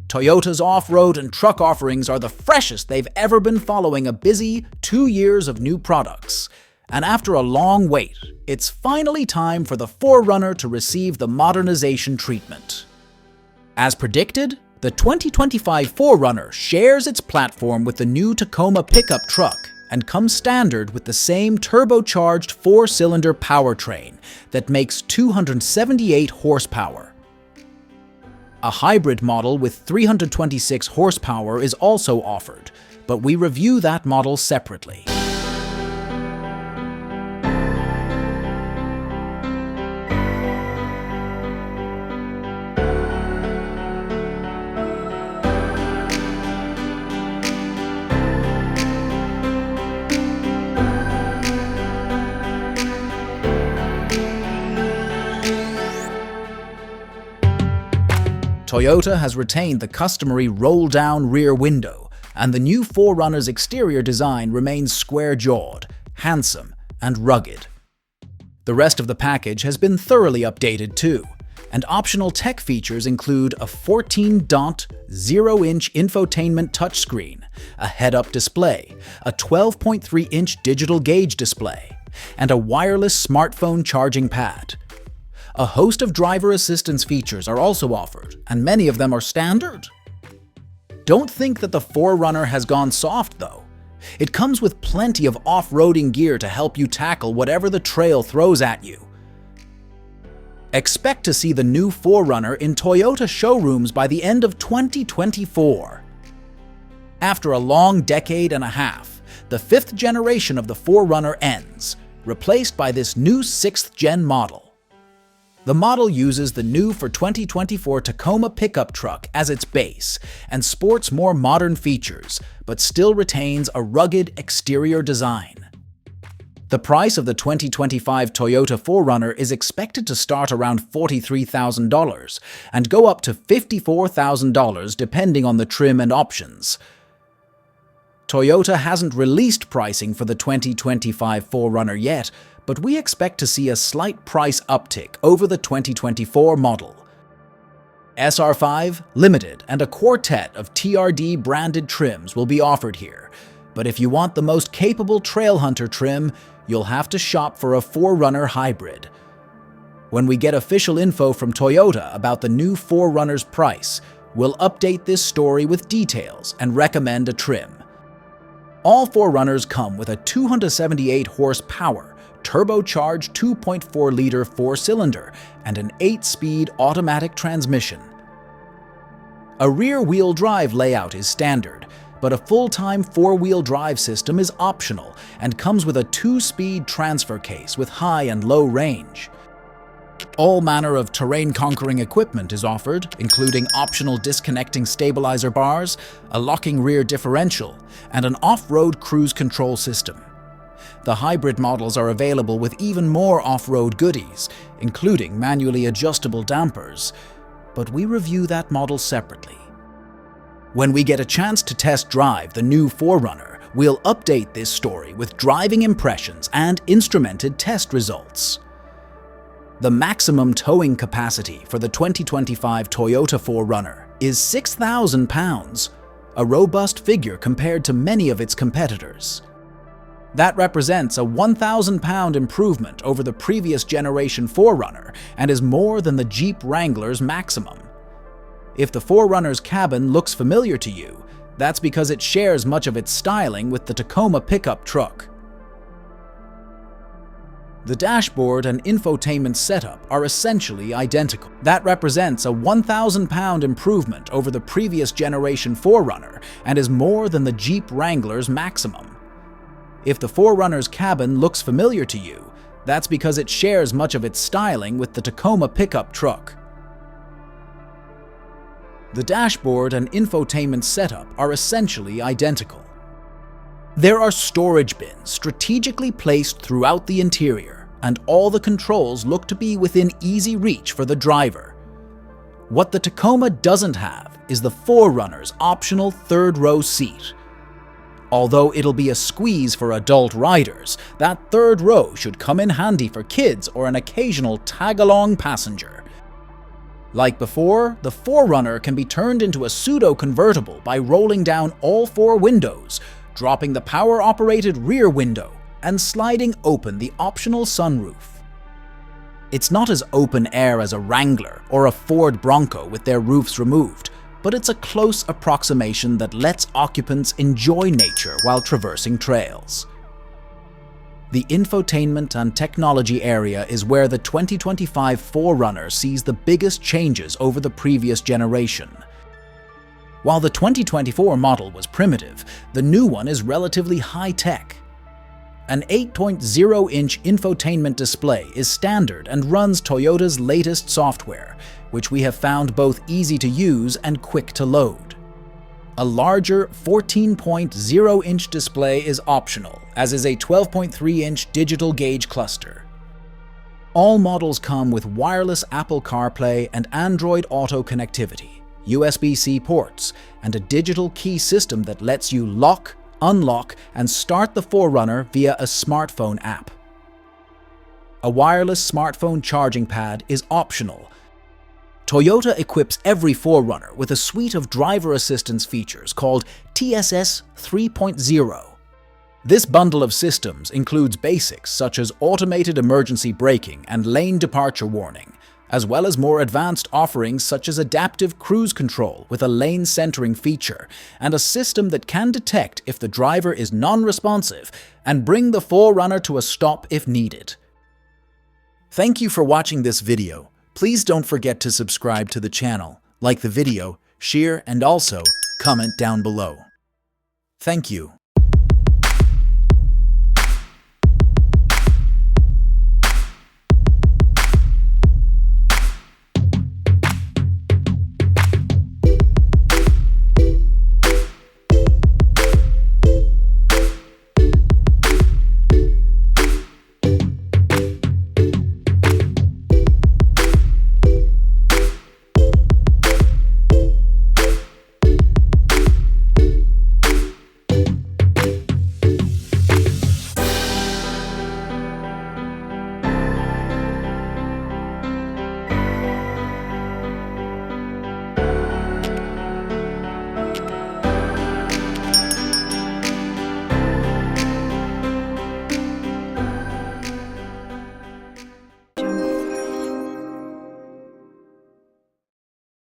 Toyota's off-road and truck offerings are the freshest they've ever been following a busy 2 years of new products. And after a long wait, it's finally time for the 4Runner to receive the modernization treatment. As predicted, the 2025 4Runner shares its platform with the new Tacoma pickup truck and comes standard with the same turbocharged 4-cylinder powertrain that makes 278 horsepower. A hybrid model with 326 horsepower is also offered, but we review that model separately. Toyota has retained the customary roll-down rear window, and the new 4Runner's exterior design remains square-jawed, handsome, and rugged. The rest of the package has been thoroughly updated too, and optional tech features include a 14.0-inch infotainment touchscreen, a head-up display, a 12.3-inch digital gauge display, and a wireless smartphone charging pad. A host of driver assistance features are also offered, and many of them are standard. Don't think that the 4Runner has gone soft, though. It comes with plenty of off-roading gear to help you tackle whatever the trail throws at you. Expect to see the new 4Runner in Toyota showrooms by the end of 2024. After a long decade and a half, the 5th generation of the 4Runner ends, replaced by this new 6th-gen model. The model uses the new for 2024 Tacoma pickup truck as its base and sports more modern features, but still retains a rugged exterior design. The price of the 2025 Toyota 4Runner is expected to start around $43,000 and go up to $54,000 depending on the trim and options. Toyota hasn't released pricing for the 2025 4Runner yet, but we expect to see a slight price uptick over the 2024 model. SR5, Limited, and a quartet of TRD branded trims will be offered here, but if you want the most capable Trail Hunter trim, you'll have to shop for a 4Runner hybrid. When we get official info from Toyota about the new 4Runner's price, we'll update this story with details and recommend a trim. All 4Runners come with a 278 horsepower, turbocharged 2.4-liter 4-cylinder and an 8-speed automatic transmission. A rear-wheel drive layout is standard, but a full-time 4-wheel drive system is optional and comes with a 2-speed transfer case with high and low range. All manner of terrain-conquering equipment is offered, including optional disconnecting stabilizer bars, a locking rear differential, and an off-road cruise control system. The hybrid models are available with even more off-road goodies, including manually adjustable dampers, but we review that model separately. When we get a chance to test drive the new 4Runner, we'll update this story with driving impressions and instrumented test results. The maximum towing capacity for the 2025 Toyota 4Runner is 6,000 pounds, a robust figure compared to many of its competitors. That represents a 1,000-pound improvement over the previous generation 4Runner and is more than the Jeep Wrangler's maximum. If the 4Runner's cabin looks familiar to you, that's because it shares much of its styling with the Tacoma pickup truck. The dashboard and infotainment setup are essentially identical. That represents a 1,000-pound improvement over the previous generation 4Runner and is more than the Jeep Wrangler's maximum. If the 4Runner's cabin looks familiar to you, that's because it shares much of its styling with the Tacoma pickup truck. The dashboard and infotainment setup are essentially identical. There are storage bins strategically placed throughout the interior, and all the controls look to be within easy reach for the driver. What the Tacoma doesn't have is the 4Runner's optional third-row seat. Although it'll be a squeeze for adult riders, that third row should come in handy for kids or an occasional tag-along passenger. Like before, the 4Runner can be turned into a pseudo-convertible by rolling down all 4 windows, dropping the power-operated rear window, and sliding open the optional sunroof. It's not as open air as a Wrangler or a Ford Bronco with their roofs removed, but it's a close approximation that lets occupants enjoy nature while traversing trails. The infotainment and technology area is where the 2025 4Runner sees the biggest changes over the previous generation. While the 2024 model was primitive, the new one is relatively high-tech. An 8.0-inch infotainment display is standard and runs Toyota's latest software, which we have found both easy to use and quick to load. A larger 14.0-inch display is optional, as is a 12.3-inch digital gauge cluster. All models come with wireless Apple CarPlay and Android Auto connectivity, USB-C ports, and a digital key system that lets you lock, unlock, and start the 4Runner via a smartphone app. A wireless smartphone charging pad is optional. Toyota equips every 4Runner with a suite of driver assistance features called TSS 3.0. This bundle of systems includes basics such as automated emergency braking and lane departure warning, as well as more advanced offerings such as adaptive cruise control with a lane centering feature and a system that can detect if the driver is non-responsive and bring the 4Runner to a stop if needed. Thank you for watching this video. Please don't forget to subscribe to the channel, like the video, share, and also comment down below. Thank you.